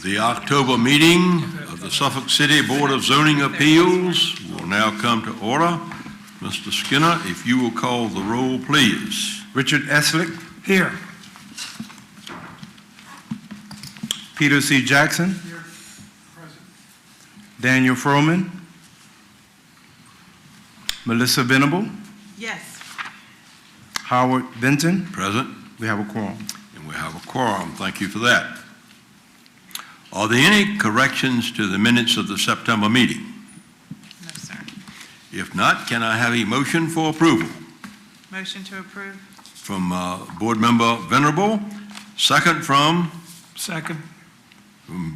The October meeting of the Suffolk City Board of Zoning Appeals will now come to order. Mr. Skinner, if you will call the roll, please. Richard Eslick. Here. Peter C. Jackson. Here. Present. Daniel Froman. Melissa Venable. Yes. Howard Benton. Present. We have a quorum. And we have a quorum. Thank you for that. Are there any corrections to the minutes of the September meeting? No, sir. If not, can I have a motion for approval? Motion to approve. From Board Member Venerable, second from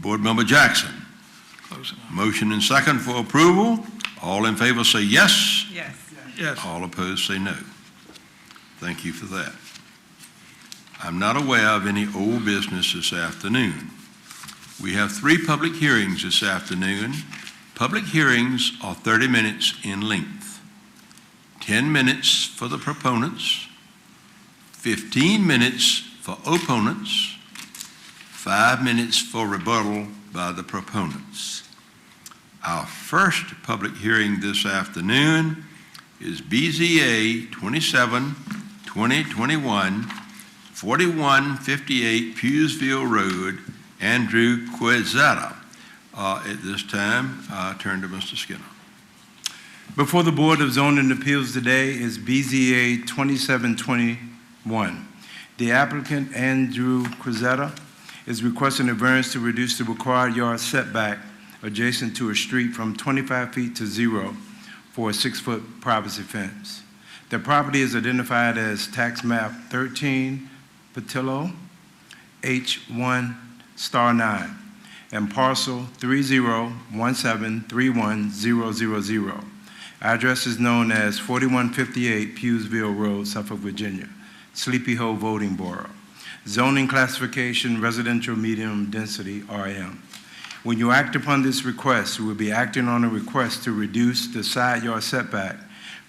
Board Member Jackson. Close enough. Motion and second for approval. All in favor say yes. Yes. Yes. All opposed say no. Thank you for that. I'm not aware of any old business this afternoon. We have 3 public hearings this afternoon. Public hearings are 30 minutes in length. 10 minutes for the proponents, 15 minutes for opponents, 5 minutes for rebuttal by the proponents. Our first public hearing this afternoon is BZA 27-2021, 4158 Pewsville Road, Andrew Quezada. At this time, I turn to Mr. Skinner. Before the Board of Zoning Appeals today is BZA 2721. The applicant, Andrew Quezada, is requesting a variance to reduce the required yard setback adjacent to a street from 25 feet to 0 for a 6-foot privacy fence. The property is identified as tax map 13 Patillo H1*9 and parcel 3017310000. Address is known as 4158 Pewsville Road, Suffolk, Virginia. Sleepy Hole Voting Borough. Zoning classification residential medium density RM. When you act upon this request, you will be acting on a request to reduce the side yard setback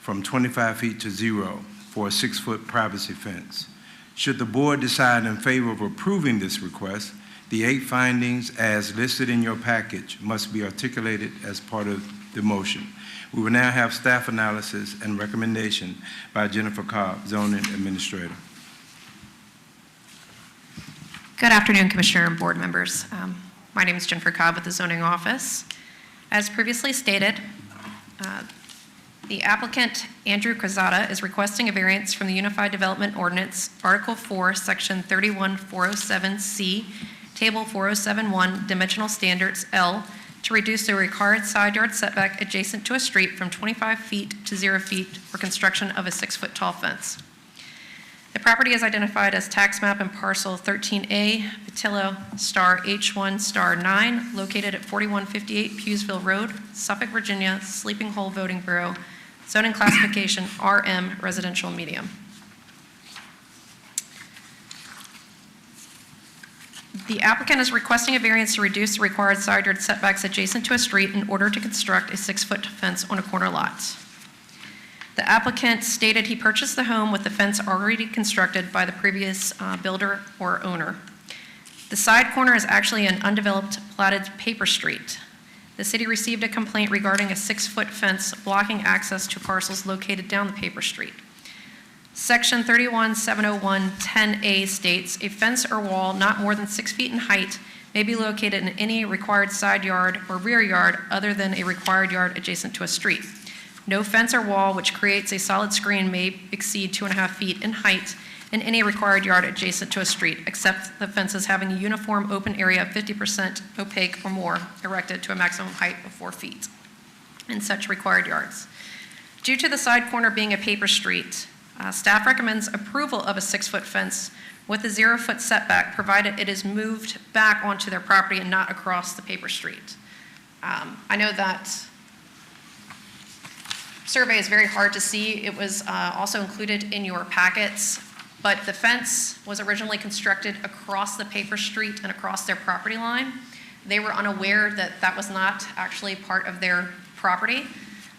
from 25 feet to 0 for a 6-foot privacy fence. Should the board decide in favor of approving this request, the 8 findings as listed in your package must be articulated as part of the motion. We will now have staff analysis and recommendation by Jennifer Cobb, Zoning Administrator. Good afternoon, Commissioner and board members. My name is Jennifer Cobb with the Zoning Office. As previously stated, the applicant, Andrew Quezada, is requesting a variance from the Unified Development Ordinance, Article 4, Section 31407C, Table 4071, Dimensional Standards, L, to reduce the required side yard setback adjacent to a street from 25 feet to 0 feet for construction of a 6-foot tall fence. The property is identified as tax map and parcel 13A, Patillo H1*9, located at 4158 Pewsville Road, Suffolk, Virginia, Sleeping Hole Voting Borough, zoning classification RM, residential medium. The applicant is requesting a variance to reduce the required side yard setbacks adjacent to a street in order to construct a 6-foot fence on a corner lot. The applicant stated he purchased the home with the fence already constructed by the previous builder or owner. The side corner is actually an undeveloped platted paper street. The city received a complaint regarding a 6-foot fence blocking access to parcels located down the paper street. Section 3170110A states, a fence or wall not more than 6 feet in height may be located in any required side yard or rear yard other than a required yard adjacent to a street. No fence or wall which creates a solid screen may exceed 2.5 feet in height in any required yard adjacent to a street, except the fences having a uniform open area of 50% opaque or more erected to a maximum height of 4 feet in such required yards. Due to the side corner being a paper street, staff recommends approval of a 6-foot fence with a 0-foot setback, provided it is moved back onto their property and not across the paper street. I know that survey is very hard to see. It was also included in your packets, but the fence was originally constructed across the paper street and across their property line. They were unaware that that was not actually part of their property.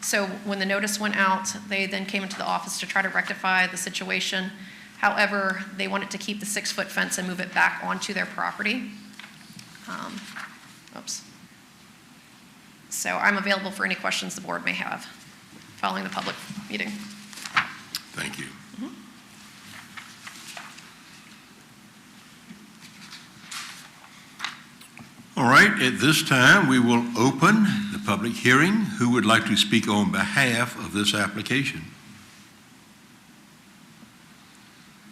So when the notice went out, they then came into the office to try to rectify the situation. However, they wanted to keep the 6-foot fence and move it back onto their property. Oops. So I'm available for any questions the board may have following the public meeting. Thank you. All right, at this time, we will open the public hearing. Who would like to speak on behalf of this application?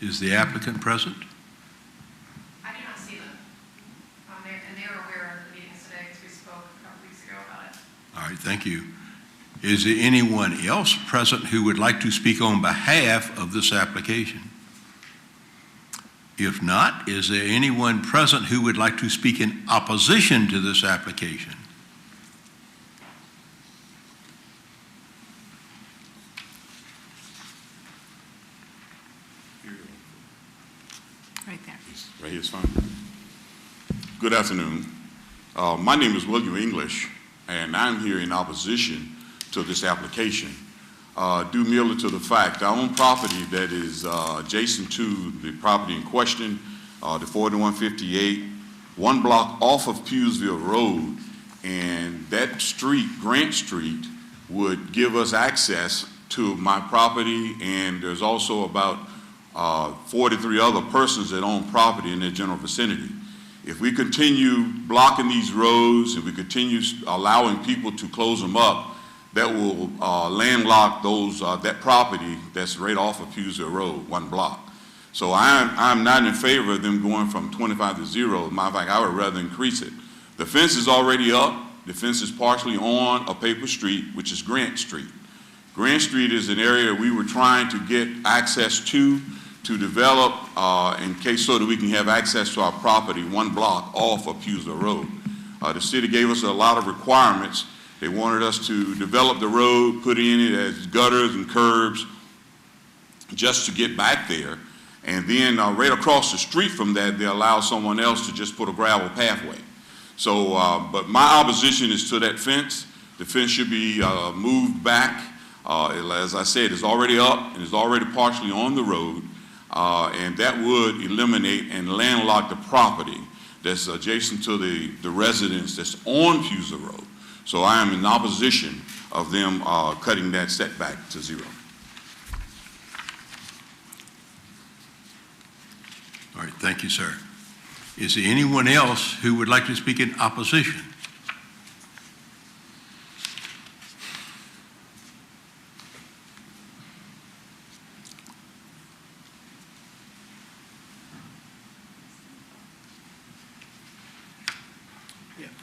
Is the applicant present? I do not see them. And they are aware of the meetings today because we spoke a couple weeks ago about it. All right, thank you. Is there anyone else present who would like to speak on behalf of this application? If not, is there anyone present who would like to speak in opposition to this application? Right there. Right here is fine. Good afternoon. My name is William English, and I'm here in opposition to this application, due merely to the fact I own property that is adjacent to the property in question, the 4158, one block off of Pewsville Road, and that street, Grant Street, would give us access to my property, and there's also about 43 other persons that own property in their general vicinity. If we continue blocking these roads and we continue allowing people to close them up, that will landlock those that property that's right off of Pewsville Road, one block. So I'm not in favor of them going from 25 to 0. Matter of fact, I would rather increase it. The fence is already up. The fence is partially on a paper street, which is Grant Street. Grant Street is an area we were trying to get access to develop in case so that we can have access to our property one block off of Pewsville Road. The city gave us a lot of requirements. They wanted us to develop the road, put in it as gutters and curbs just to get back there. And then right across the street from that, they allow someone else to just put a gravel pathway. So, but my opposition is to that fence. The fence should be moved back. As I said, it's already up and it's already partially on the road. And that would eliminate and landlock the property that's adjacent to the residence that's on Pewsville Road. So I am in opposition of them cutting that setback to 0. All right, thank you, sir. Is there anyone else who would like to speak in opposition?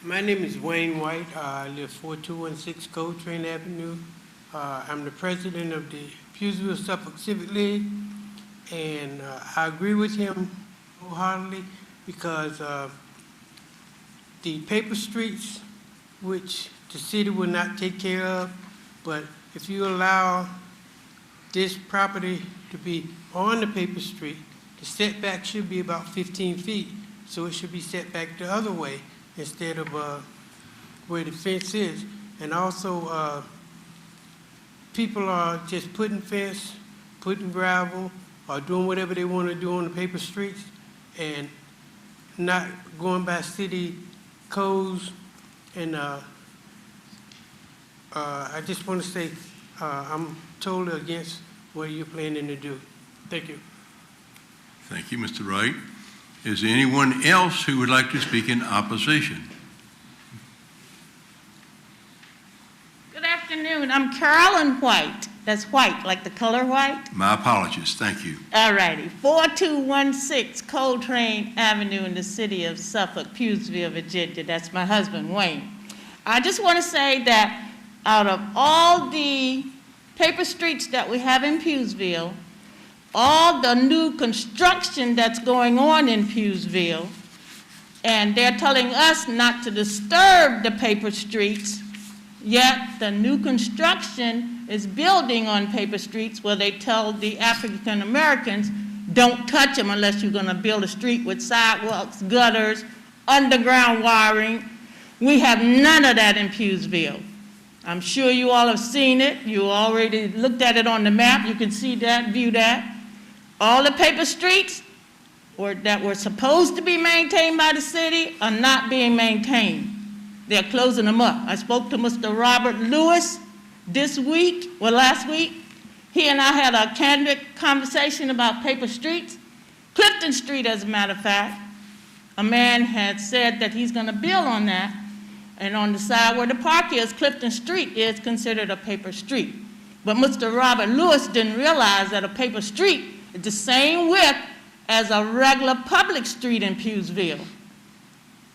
My name is Wayne White. I live 4216 Coltrane Avenue. I'm the president of the Pewsville Suffolk Civic League, and I agree with him wholeheartedly because the paper streets, which the city will not take care of, but if you allow this property to be on the paper street, the setback should be about 15 feet, so it should be set back the other way instead of where the fence is. And also, people are just putting fence, putting gravel, or doing whatever they want to do on the paper streets and not going by city codes. And I just want to say I'm totally against what you're planning to do. Thank you. Thank you, Mr. Wright. Is there anyone else who would like to speak in opposition? Good afternoon. I'm Carolyn White. That's white, like the color white. My apologies. Thank you. All righty. 4216 Coltrane Avenue in the city of Suffolk, Pewsville, Virginia. That's my husband, Wayne. I just want to say that out of all the paper streets that we have in Pewsville, all the new construction that's going on in Pewsville, and they're telling us not to disturb the paper streets, yet the new construction is building on paper streets where they tell the African Americans, don't touch them unless you're going to build a street with sidewalks, gutters, underground wiring. We have none of that in Pewsville. I'm sure you all have seen it. You already looked at it on the map. You can see that, view that. All the paper streets that were supposed to be maintained by the city are not being maintained. they're closing them up. I spoke to Mr. Robert Lewis last week. He and I had a candid conversation about paper streets. Clifton Street, as a matter of fact, a man had said that he's gonna build on that, and on the side where the park is, Clifton Street is considered a paper street. But Mr. Robert Lewis didn't realize that a paper street is the same width as a regular public street in Pughesville.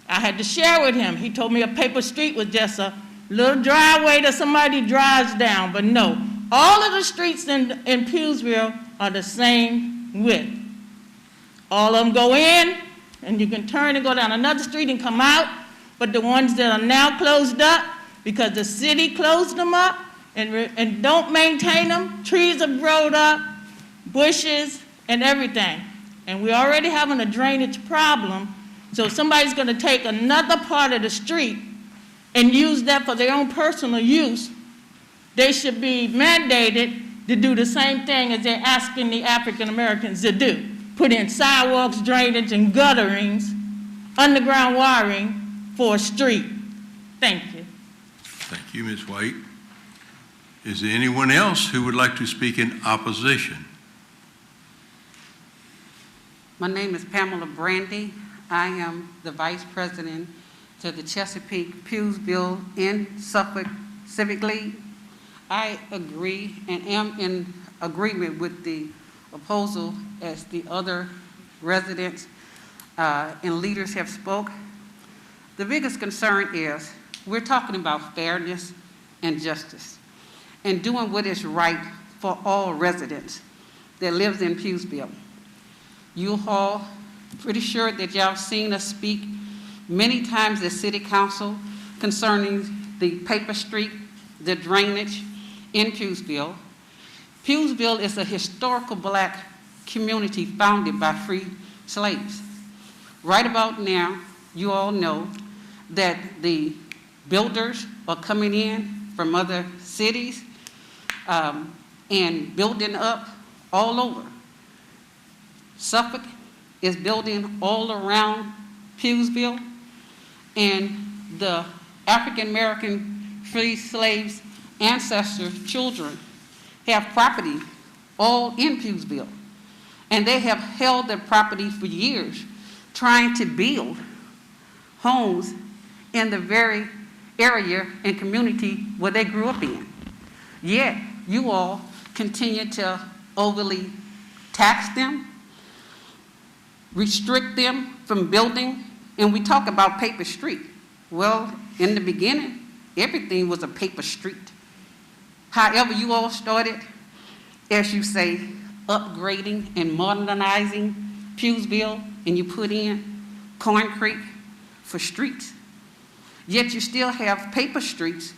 I had to share with him. He told me a paper street was just a little driveway that somebody drives down, but no. All of the streets in Pughesville are the same width. All of them go in, and you can turn and go down another street and come out, but the ones that are now closed up, because the city closed them up and don't maintain them, trees have grown up, bushes, and everything. And we're already having a drainage problem, so if somebody's gonna take another part of the street and use that for their own personal use, they should be mandated to do the same thing as they're asking the African Americans to do. Put in sidewalks, drainage, and gutterings, underground wiring for a street. Thank you. Thank you, Ms. White. Is there anyone else who would like to speak in opposition? My name is Pamela Brandy. I am the Vice President to the Chesapeake Pughesville and Suffolk Civic League. I agree and am in agreement with the proposal as the other residents and leaders have spoke. The biggest concern is we're talking about fairness and justice and doing what is right for all residents that lives in Pughesville. You all pretty sure that y'all seen us speak many times as city council concerning the paper street, the drainage in Pughesville. Pughesville is a historical black community founded by free slaves. Right about now, you all know that the builders are coming in from other cities and building up all over. Suffolk is building all around Pughesville, and the African American free slaves' ancestors' children have property all in Pughesville, and they have held their property for years, trying to build homes in the very area and community where they grew up in. Yet, you all continue to overly tax them, restrict them from building, and we talk about paper street. Well, in the beginning, everything was a paper street. However, you all started, as you say, upgrading and modernizing Pughesville, and you put in concrete for streets. Yet you still have paper streets,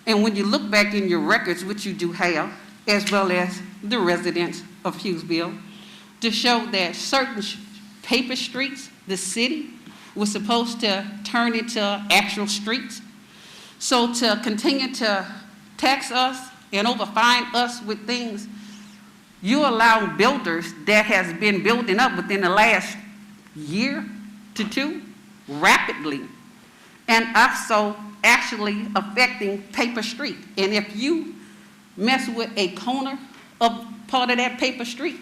and when you look back in your records, which you do have, as well as the residents of Pughesville, to show that certain paper streets, the city, was supposed to turn into actual streets. So to continue to tax us and overfine us with things, you allow builders that has been building up within the last year to two rapidly, and also actually affecting paper street. And if you mess with a corner of part of that paper street,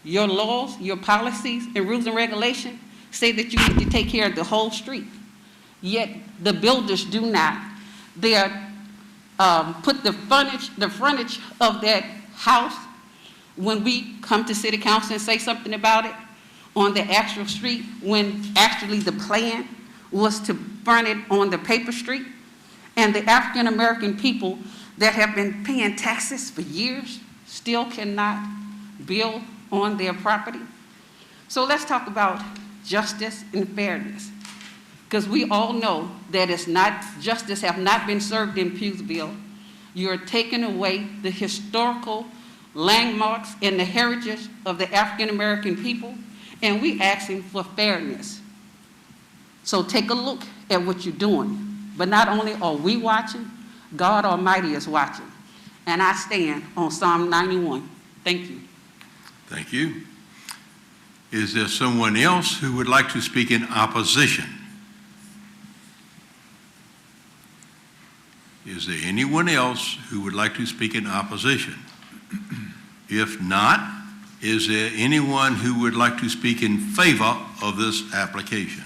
your laws, your policies, and rules and regulations say that you need to take care of the whole street. Yet the builders do not. They put the frontage of that house, when we come to city council and say something about it, on the actual street, when actually the plan was to front it on the paper street. And the African American people that have been paying taxes for years still cannot build on their property. So let's talk about justice and fairness, because we all know that it's not, justice have not been served in Pughesville. You're taking away the historical landmarks and the heritage of the African American people, and we asking for fairness. So take a look at what you're doing. But not only are we watching, God Almighty is watching. And I stand on Psalm 91. Thank you. Thank you. Is there someone else who would like to speak in opposition? Is there anyone else who would like to speak in opposition? If not, is there anyone who would like to speak in favor of this application?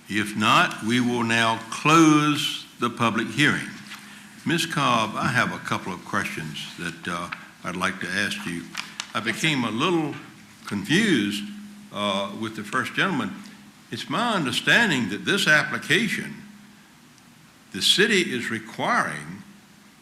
If not, we will now close the public hearing. Ms. Cobb, I have a couple of questions that I'd like to ask you. I became a little confused with the first gentleman. It's my understanding that this application, the city is requiring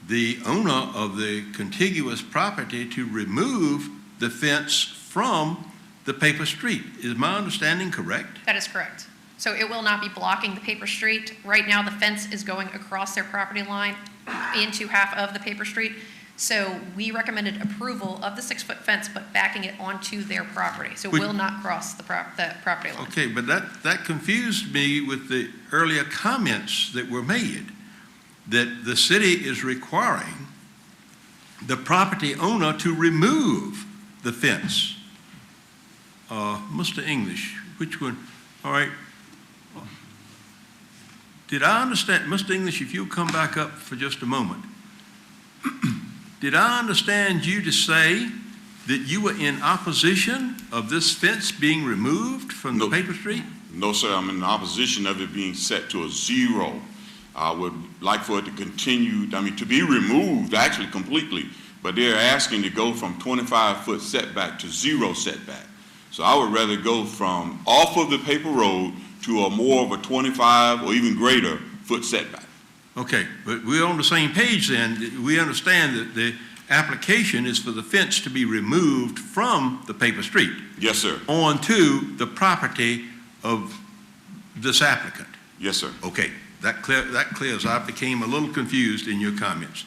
the owner of the contiguous property to remove the fence from the paper street. Is my understanding correct? That is correct. So it will not be blocking the paper street. Right now, the fence is going across their property line into half of the paper street. So we recommended approval of the 6-foot fence, but backing it onto their property. So it will not cross the property line. Okay, but that confused me with the earlier comments that were made, that the city is requiring the property owner to remove the fence. Mr. English, which one? All right. Did I understand, Mr. English, if you'll come back up for just a moment. Did I understand you to say that you were in opposition of this fence being removed from the No. paper street? No, sir, I'm in opposition of it being set to a 0. I would like for it to continue, to be removed actually completely, but they're asking to go from 25-foot setback to 0 setback. So I would rather go from off of the paper road to a more of a 25 or even greater foot setback. Okay, but we're on the same page then. We understand that the application is for the fence to be removed from the paper street Yes, sir. onto the property of this applicant. Yes, sir. Okay, that clears. I became a little confused in your comments.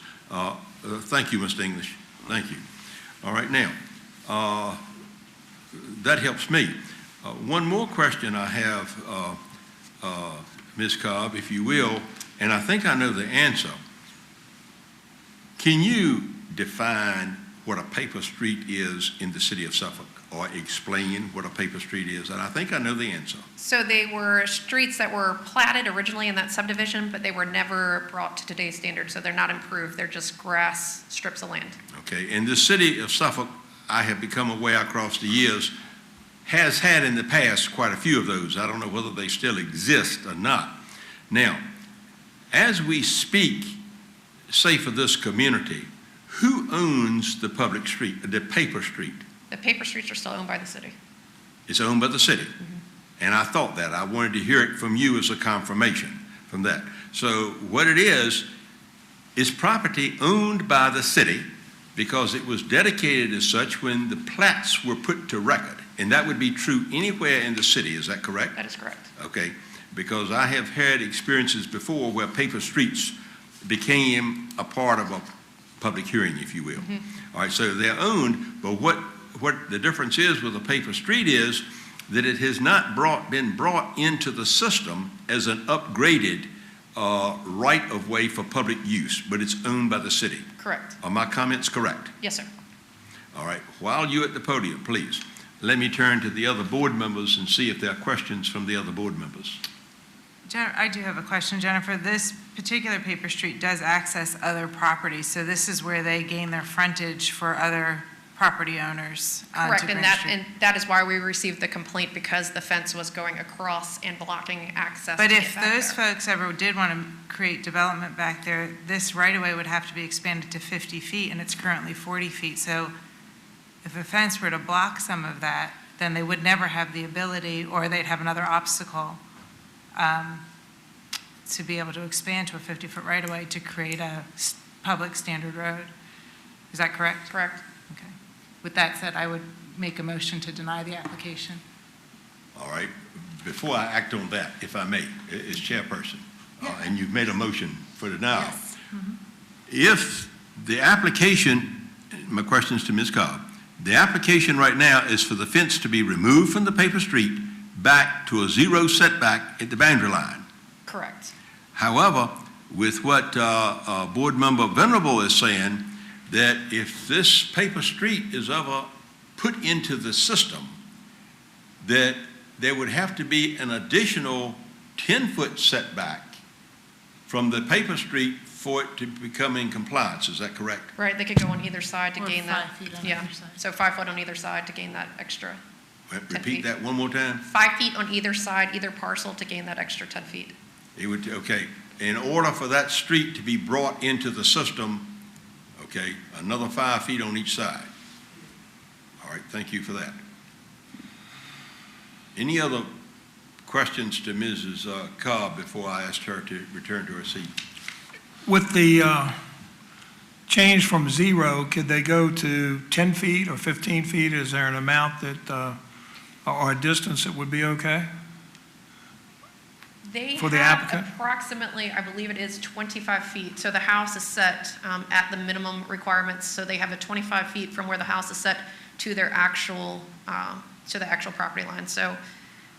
Thank you, Mr. English. Thank you. All right, now, that helps me. One more question I have, Ms. Cobb, if you will, and I think I know the answer. Can you define what a paper street is in the city of Suffolk, or explain what a paper street is? And I think I know the answer. So they were streets that were platted originally in that subdivision, but they were never brought to today's standard, so they're not improved. They're just grass strips of land. Okay, and the city of Suffolk, I have become aware across the years, has had in the past quite a few of those. I don't know whether they still exist or not. Now, as we speak, say for this community, who owns the public street, the paper street? The paper streets are still owned by the city. It's owned by the city. And I thought that. I wanted to hear it from you as a confirmation from that. So what it is property owned by the city because it was dedicated as such when the plats were put to record. And that would be true anywhere in the city, is that correct? That is correct. Okay, because I have had experiences before where paper streets became a part of a public hearing, if you will. All right, so they're owned, but what the difference is with a paper street is that it has not been brought into the system as an upgraded right-of-way for public use, but it's owned by the city. Correct. Are my comments correct? Yes, sir. All right, while you're at the podium, please, let me turn to the other board members and see if there are questions from the other board members. I do have a question, Jennifer. This particular paper street does access other properties, so this is where they gain their frontage for other property owners onto Correct, Green and Street. that is why we received the complaint, because the fence was going across and blocking access But to get if back those there. folks ever did want to create development back there, this right-of-way would have to be expanded to 50 feet, and it's currently 40 feet. So if a fence were to block some of that, then they would never have the ability, or they'd have another obstacle to be able to expand to a 50-foot right-of-way to create a public standard road. Is that correct? Correct. Okay. With that said, I would make a motion to deny the application. All right, before I act on that, if I may, as chairperson, and you've made a motion for denial. Yes. If the application, my question is to Ms. Cobb, the application right now is for the fence to be removed from the paper street back to a 0 setback at the boundary line. Correct. However, with what Board Member Venerable is saying, that if this paper street is ever put into the system, that there would have to be an additional 10-foot setback from the paper street for it to become in compliance, is that correct? Right, they could go on either side to Or gain that. 5 feet on Yeah, either side. so 5 foot on either side to gain that extra. Repeat feet. that one more time? 5 feet on either side, either parcel to gain that extra 10 feet. It would, okay, in order for that street to be brought into the system, okay, another 5 feet on each side. All right, thank you for that. Any other questions to Mrs. Cobb before I asked her to return to her seat? With the change from 0, could they go to 10 feet or 15 feet? Is there an amount that, or a distance that would be okay? They For the have applicant? approximately, I believe it is 25 feet. So the house is set at the minimum requirements. So they have a 25 feet from where the house is set to their actual, to the actual property line. So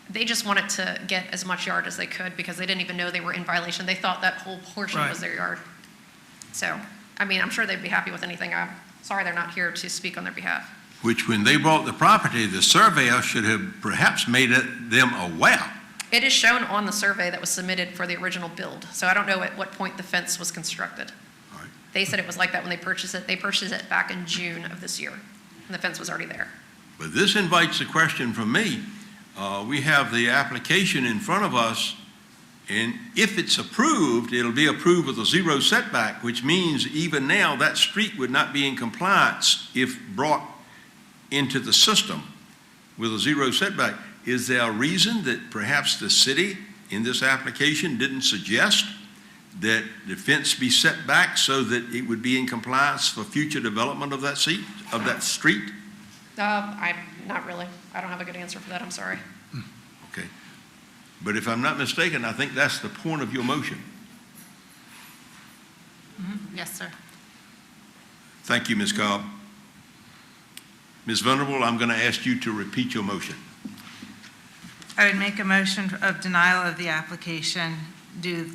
they just wanted to get as much yard as they could because they didn't even know they were in violation. They thought that whole portion Right. was their yard. So, I mean, I'm sure they'd be happy with anything. I'm sorry they're not here to speak on their behalf. Which, when they bought the property, the surveyor should have perhaps made them aware. It is shown on the survey that was submitted for the original build. So I don't know at what point the fence was constructed. All right. They said it was like that when they purchased it. They purchased it back in June of this year, and the fence was already there. But this invites a question from me. We have the application in front of us, and if it's approved, it'll be approved with a 0 setback, which means even now that street would not be in compliance if brought into the system with a 0 setback. Is there a reason that perhaps the city in this application didn't suggest that the fence be set back so that it would be in compliance for future development of that street? I'm not really. I don't have a good answer for that. I'm sorry. Okay. But if I'm not mistaken, I think that's the point of your motion. Yes, sir. Thank you, Ms. Cobb. Ms. Venerable, I'm going to ask you to repeat your motion. I would make a motion of denial of the application due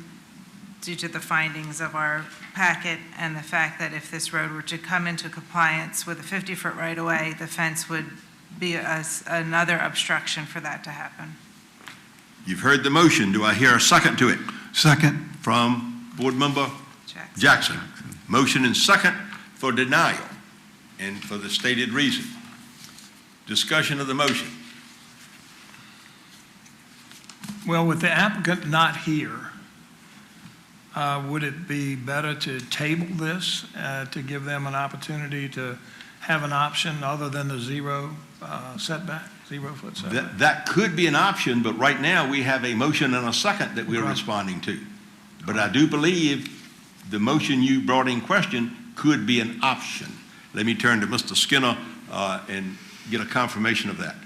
to the findings of our packet and the fact that if this road were to come into compliance with a 50-foot right-of-way, the fence would be another obstruction for that to happen. You've heard the motion. Do I hear a second to it? Second. From Board Member Jackson. Jackson. Motion and second for denial and for the stated reason. Discussion of the motion. Well, with the applicant not here, would it be better to table this to give them an opportunity to have an option other than the 0 setback, 0-foot setback? That could be an option, but right now we have a motion and a second that we're Right. responding to. But I do believe the motion you brought in question could be an option. Let me turn to Mr. Skinner and get a confirmation of that.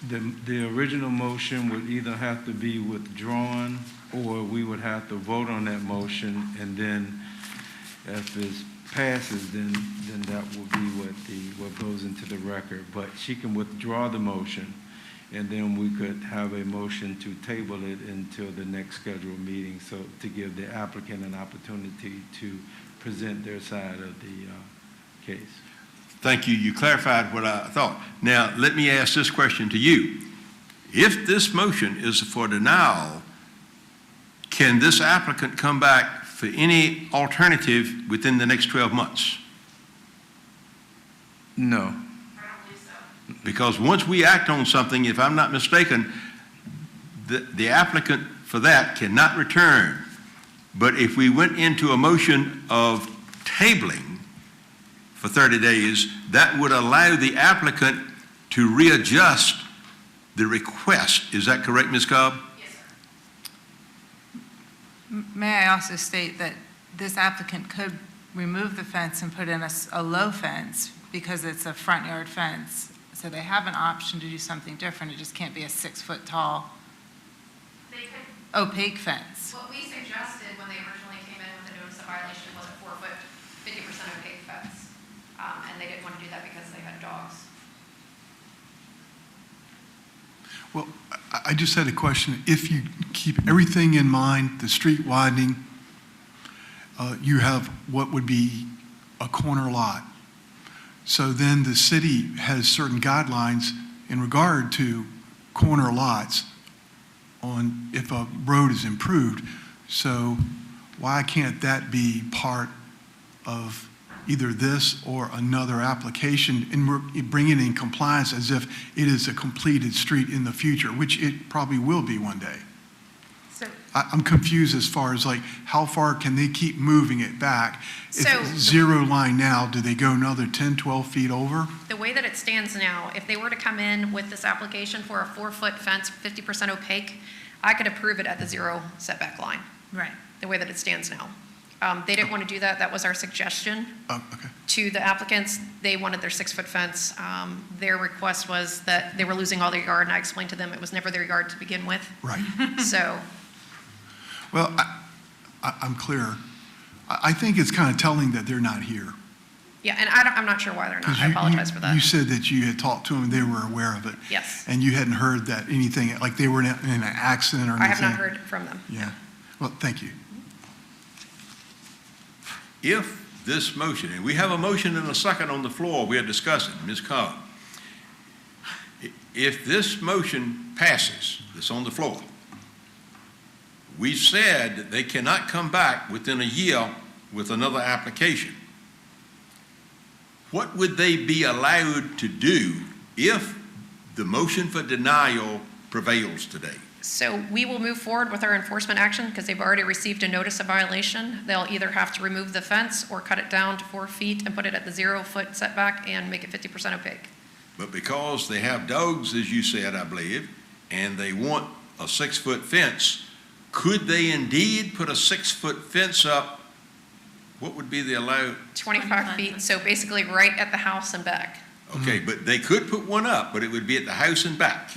The original motion would either have to be withdrawn, or we would have to vote on that motion, and then if it passes, then that will be what goes into the record. But she can withdraw the motion, and then we could have a motion to table it until the next scheduled meeting, so to give the applicant an opportunity to present their side of the case. Thank you. You clarified what I thought. Now, let me ask this question to you. If this motion is for denial, can this applicant come back for any alternative within the next 12 months? No. I don't believe so. Because once we act on something, if I'm not mistaken, the applicant for that cannot return. But if we went into a motion of tabling for 30 days, that would allow the applicant to readjust the request. Is that correct, Ms. Cobb? Yes, sir. May I also state that this applicant could remove the fence and put in a low fence because it's a front yard fence. So they have an option to do something different. It just can't be a 6-foot tall They could, opaque fence. what we suggested when they originally came in with the notice of violation was a 4-foot, 50% opaque fence. And they didn't want to do that because they had dogs. Well, I just had a question. If you keep everything in mind, the street widening, you have what would be a corner lot. So then the city has certain guidelines in regard to corner lots on if a road is improved. So why can't that be part of either this or another application and bring it in compliance as if it is a completed street in the future, which it probably will be one day? So, I'm confused as far as like, how far can they keep moving it back? If So- it's zero line now, do they go another 10, 12 feet over? The way that it stands now, if they were to come in with this application for a 4-foot fence, 50% opaque, I could approve it at the 0 setback line, right. the way that it stands now. They didn't want to do that. That was our suggestion Oh, okay. to the applicants. They wanted their 6-foot fence. Their request was that they were losing all their yard, and I explained to them it was never their yard to begin with. Right. So, Well, I'm clear. I think it's kind of telling that they're not here. yeah, and I'm not sure why they're not. 'Cause I apologize for that. You said that you had talked to them and they were aware of it. Yes. And you hadn't heard that anything, like they were in an accident or anything? I have not heard from them. Yeah. Well, thank you. If this motion, and we have a motion and a second on the floor we are discussing, Ms. Cobb. If this motion passes, that's on the floor, we said that they cannot come back within a year with another application. What would they be allowed to do if the motion for denial prevails today? So we will move forward with our enforcement action because they've already received a notice of violation. They'll either have to remove the fence or cut it down to 4 feet and put it at the 0-foot setback and make it 50% opaque. But because they have dogs, as you said, I believe, and they want a 6-foot fence, could they indeed put a 6-foot fence up? What would be the allowed? 25 feet, so basically right at the house and back. Okay, but they could put one up, but it would be at the house and back.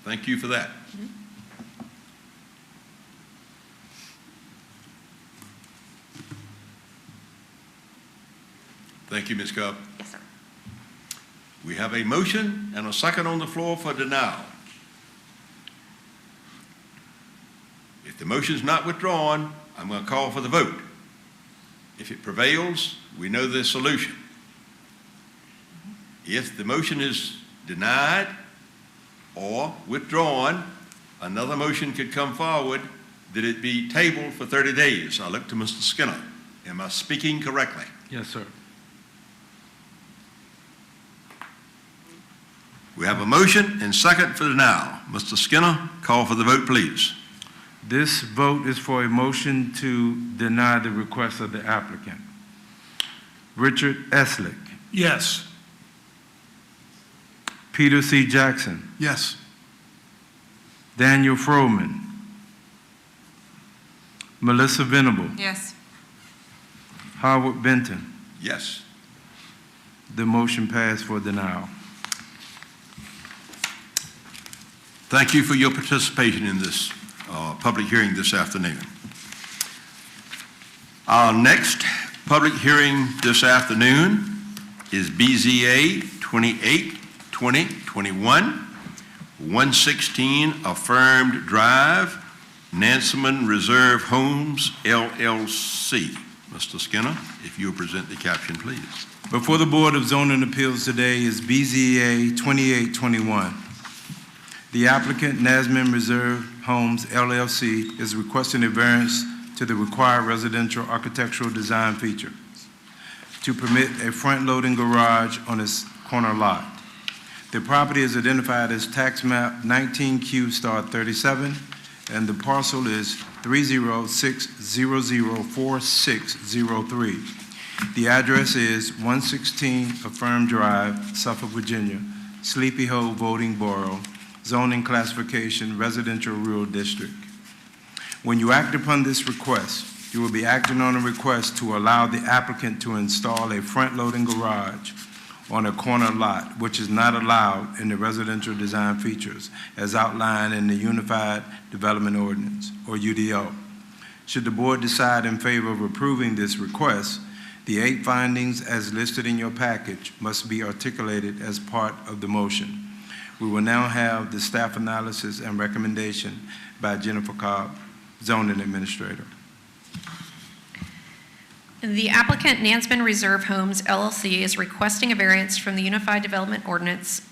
Thank you for that. Thank you, Ms. Cobb. Yes, sir. We have a motion and a second on the floor for denial. If the motion is not withdrawn, I'm going to call for the vote. If it prevails, we know the solution. If the motion is denied or withdrawn, another motion could come forward that it be tabled for 30 days. I look to Mr. Skinner. Am I speaking correctly? Yes, sir. We have a motion and second for denial. Mr. Skinner, call for the vote, please. This vote is for a motion to deny the request of the applicant. Richard Eslick, Yes. Peter C. Jackson, Yes. Daniel Froman, Melissa Venable, Yes. Howard Benton. Yes. The motion passed for denial. Thank you for your participation in this public hearing this afternoon. Our next public hearing this afternoon is BZA 28-2021, 116 Affirmed Drive, Nansemond Reserve Homes, LLC. Mr. Skinner, if you'll present the caption, please. Before the Board of Zoning Appeals today is BZA 2821. The applicant, Nansemond Reserve Homes, LLC, is requesting a variance to the required residential architectural design feature to permit a front-loading garage on its corner lot. The property is identified as tax map 19Q*37, and the parcel is 306004603. The address is 116 Affirm Drive, Suffolk, Virginia, Sleepy Hole Voting Borough, zoning classification residential rural district. When you act upon this request, you will be acting on a request to allow the applicant to install a front-loading garage on a corner lot, which is not allowed in the residential design features as outlined in the Unified Development Ordinance, or UDO. Should the board decide in favor of approving this request, the 8 findings as listed in your package must be articulated as part of the motion. We will now have the staff analysis and recommendation by Jennifer Cobb, zoning administrator. The applicant, Nansemond Reserve Homes, LLC, is requesting a variance from the Unified Development Ordinance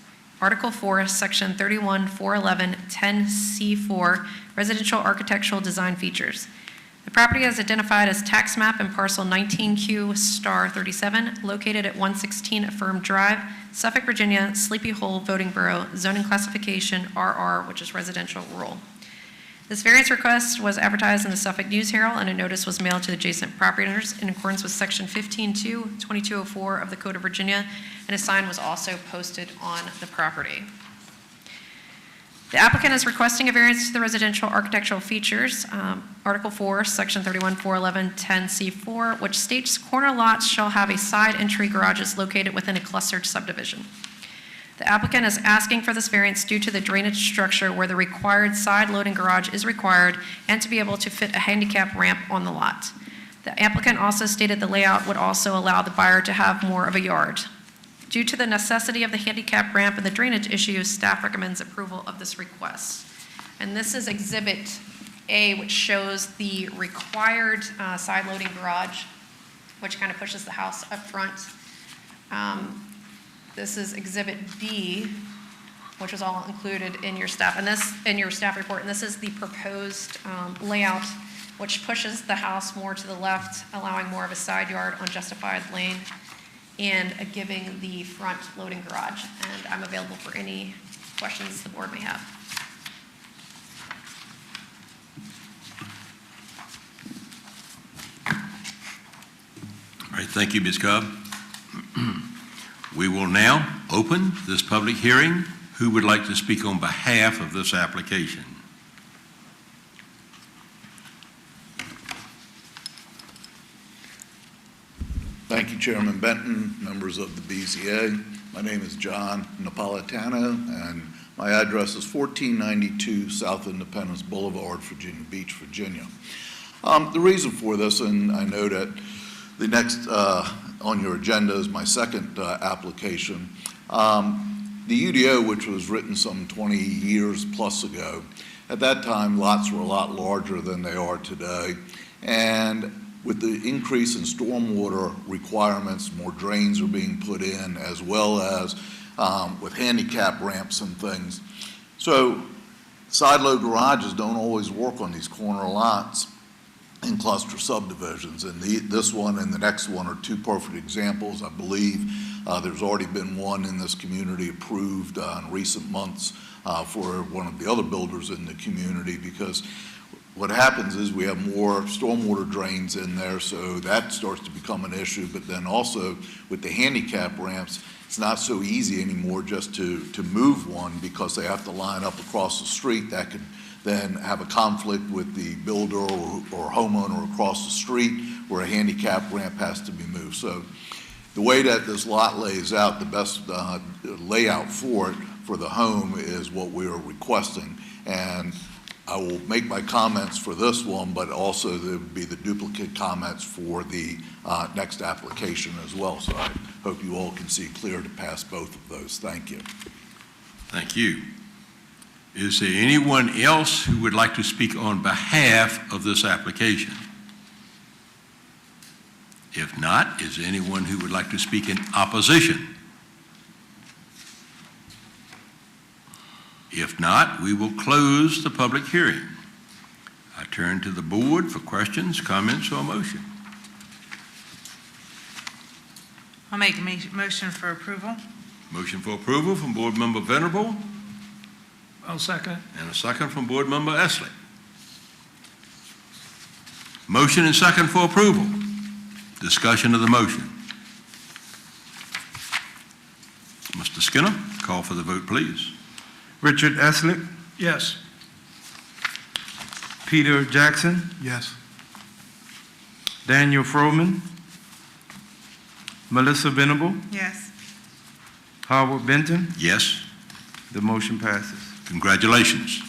Article 4, Section 31-411, 10C4, Residential Architectural Design Features. The property is identified as tax map and parcel 19Q*37, located at 116 Affirmed Drive, Suffolk, Virginia, Sleepy Hole Voting Borough, zoning classification RR, which is residential rural. This variance request was advertised in the Suffolk News Herald, and a notice was mailed to adjacent property owners in accordance with Section 15-2, 2204 of the Code of Virginia, and a sign was also posted on the property. The applicant is requesting a variance to the residential architectural features, Article 4, Section 31-411, 10C4, which states corner lots shall have a side entry garages located within a clustered subdivision. The applicant is asking for this variance due to the drainage structure where the required side loading garage is required and to be able to fit a handicap ramp on the lot. The applicant also stated the layout would also allow the buyer to have more of a yard. Due to the necessity of the handicap ramp and the drainage issues, staff recommends approval of this request. And this is Exhibit A, which shows the required side loading garage, which kind of pushes the house up front. This is Exhibit B, which was all included in your staff report. And this is the proposed layout, which pushes the house more to the left, allowing more of a side yard on justified lane, and giving the front loading garage. And I'm available for any questions the board may have. All right, thank you, Ms. Cobb. We will now open this public hearing. Who would like to speak on behalf of this application? Thank you, Chairman Benton, members of the BZA. My name is John Napolitano, and my address is 1492 South Independence Boulevard, Virginia Beach, Virginia. The reason for this, and I know that the next on your agenda is my second application. The UDO, which was written some 20 years plus ago, at that time lots were a lot larger than they are today, and with the increase in stormwater requirements, more drains are being put in, as well as with handicap ramps and things. So side load garages don't always work on these corner lots in cluster subdivisions, and this one and the next one are two perfect examples. I believe there's already been one in this community approved in recent months for one of the other builders in the community, because what happens is we have more stormwater drains in there, so that starts to become an issue. But then also with the handicap ramps, it's not so easy anymore just to move one, because they have to line up across the street. That could then have a conflict with the builder or homeowner across the street where a handicap ramp has to be moved. So the way that this lot lays out, the best layout for it, for the home, is what we are requesting. And I will make my comments for this one, but also there would be the duplicate comments for the next application as well. So I hope you all can see clear to pass both of those. Thank you. Thank you. Is there anyone else who would like to speak on behalf of this application? If not, is there anyone who would like to speak in opposition? If not, we will close the public hearing. I turn to the board for questions, comments, or motion. I'll make a motion for approval. Motion for approval from Board Member Venerable, I'll second. and a second from Board Member Esley. Motion and second for approval. Discussion of the motion. Mr. Skinner, call for the vote, please. Richard Eslick, Yes. Peter Jackson, Yes. Daniel Froman, Melissa Venable, Yes. Howard Benton. Yes. The motion passes. Congratulations.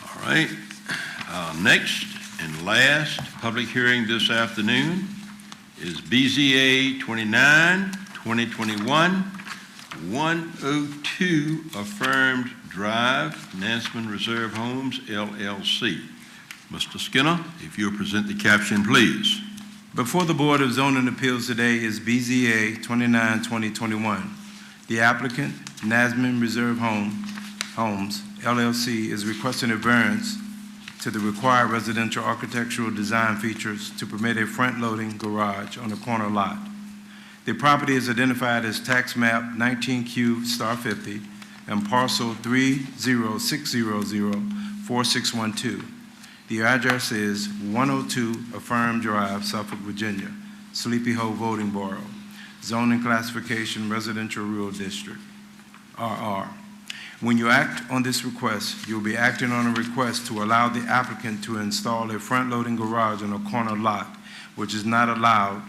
All right. Next and last public hearing this afternoon is BZA 29-2021, 102 Affirmed Drive, Nansemond Reserve Homes, LLC. Mr. Skinner, if you'll present the caption, please. Before the Board of Zoning Appeals today is BZA 29-2021. The applicant, Nasman Reserve Homes, LLC, is requesting a variance to the required residential architectural design features to permit a front-loading garage on a corner lot. The property is identified as tax map 19Q*50 and parcel 306004612. The address is 102 Affirm Drive, Suffolk, Virginia, Sleepy Hollow Voting Borough, zoning classification residential rural district, RR. When you act on this request, you'll be acting on a request to allow the applicant to install a front-loading garage on a corner lot, which is not allowed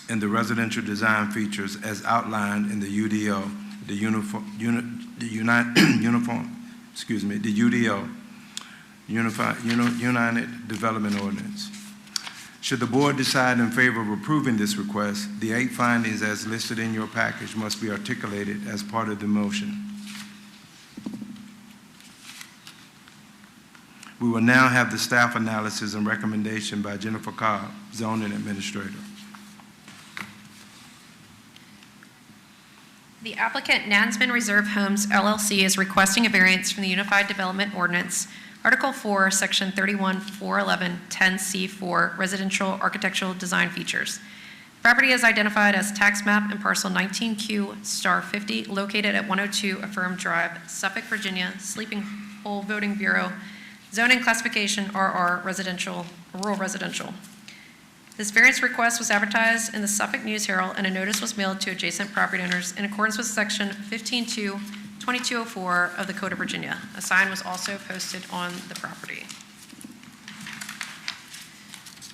in the residential design features as outlined in the UDO, the UDO, United Development Ordinance. Should the board decide in favor of approving this request, the 8 findings as listed in your package must be articulated as part of the motion. We will now have the staff analysis and recommendation by Jennifer Cobb, zoning administrator. The applicant, Nansman Reserve Homes LLC, is requesting a variance from the Unified Development Ordinance, Article 4, Section 31-411, 10C4, Residential Architectural Design Features. Property is identified as tax map and parcel 19Q*50, located at 102 Affirm Drive, Suffolk, Virginia, Sleeping Hole Voting Bureau, zoning classification RR, residential, rural residential. This variance request was advertised in the Suffolk News Herald, and a notice was mailed to adjacent property owners in accordance with Section 15.2.2204 of the Code of Virginia. A sign was also posted on the property.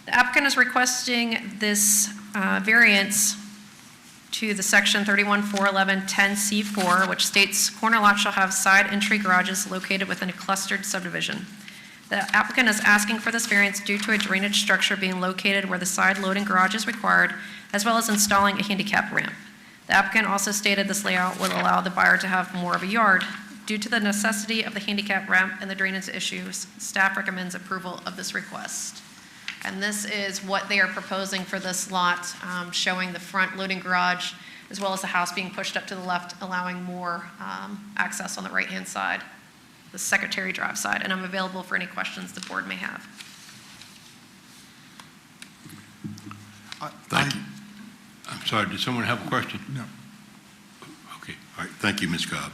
The applicant is requesting this variance to the Section 31-411 10C4, which states corner lots shall have side entry garages located within a clustered subdivision. The applicant is asking for this variance due to a drainage structure being located where the side loading garage is required, as well as installing a handicap ramp. The applicant also stated this layout would allow the buyer to have more of a yard. Due to the necessity of the handicap ramp and the drainage issues, staff recommends approval of this request. And this is what they are proposing for this lot, showing the front loading garage, as well as the house being pushed up to the left, allowing more access on the right-hand side, the Secretary Drive side. And I'm available for any questions the board may have. Thank you. I'm sorry, did someone have a question? No. Okay, all right, thank you, Ms. Cobb.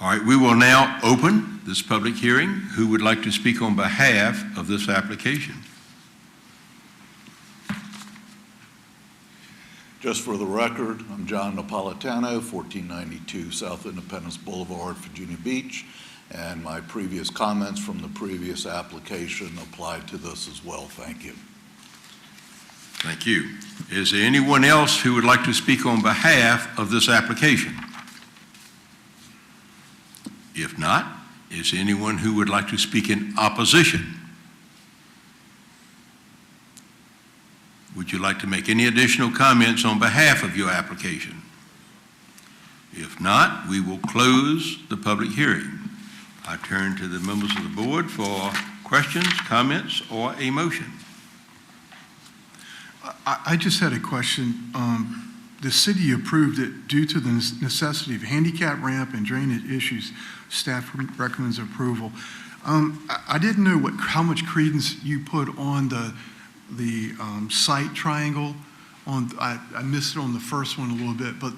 All right, we will now open this public hearing. Who would like to speak on behalf of this application? Just for the record, I'm John Napolitano, 1492 South Independence Boulevard, Virginia Beach, and my previous comments from the previous application apply to this as well. Thank you. Thank you. Is there anyone else who would like to speak on behalf of this application? If not, is there anyone who would like to speak in opposition? Would you like to make any additional comments on behalf of your application? If not, we will close the public hearing. I turn to the members of the board for questions, comments, or a motion. I just had a question. The city approved it due to the necessity of handicap ramp and drainage issues. Staff recommends approval. I didn't know how much credence you put on the site triangle. I missed it on the first one a little bit, but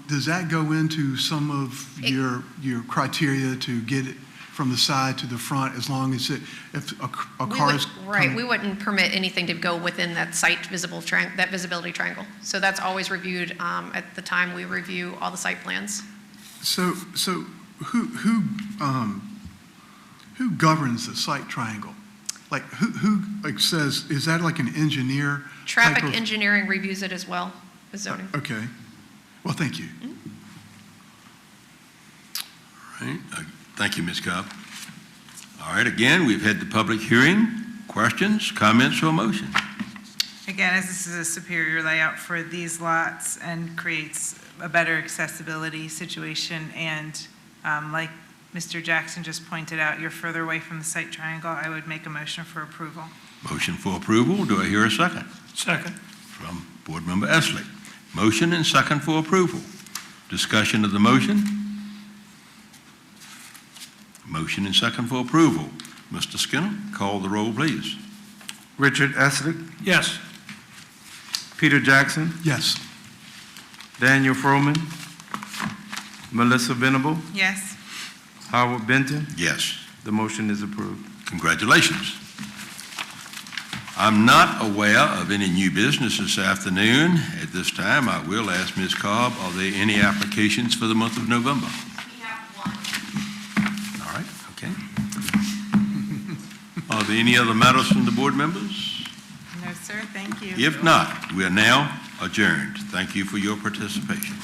does that go into some of your criteria to get it from the side to the front, as long as if a car is Right, we wouldn't permit anything to go within that site that visibility triangle. So that's always reviewed at the time we review all the site plans. So who governs the site triangle? Like who says, is that like an engineer? Traffic engineering reviews it as well as zoning. Okay. Well, thank you. All right. Thank you, Ms. Cobb. All right, again, we've had the public hearing. Questions, comments, or motion? Again, as this is a superior layout for these lots and creates a better accessibility situation, and like Mr. Jackson just pointed out, you're further away from the site triangle, I would make a motion for approval. Motion for approval. Do I hear a second? Second. From Board Member Esley. Motion and second for approval. Discussion of the motion? Motion and second for approval. Mr. Skinner, call the roll, please. Richard Eslick, Yes. Peter Jackson, Yes. Daniel Froman, Melissa Venable, Yes. Howard Benton. Yes. The motion is approved. Congratulations. I'm not aware of any new business this afternoon. At this time, I will ask Ms. Cobb, are there any applications for the month of November? We have one. All right, okay. Are there any other matters from the board members? No, sir, thank you. If not, we are now adjourned. Thank you for your participation.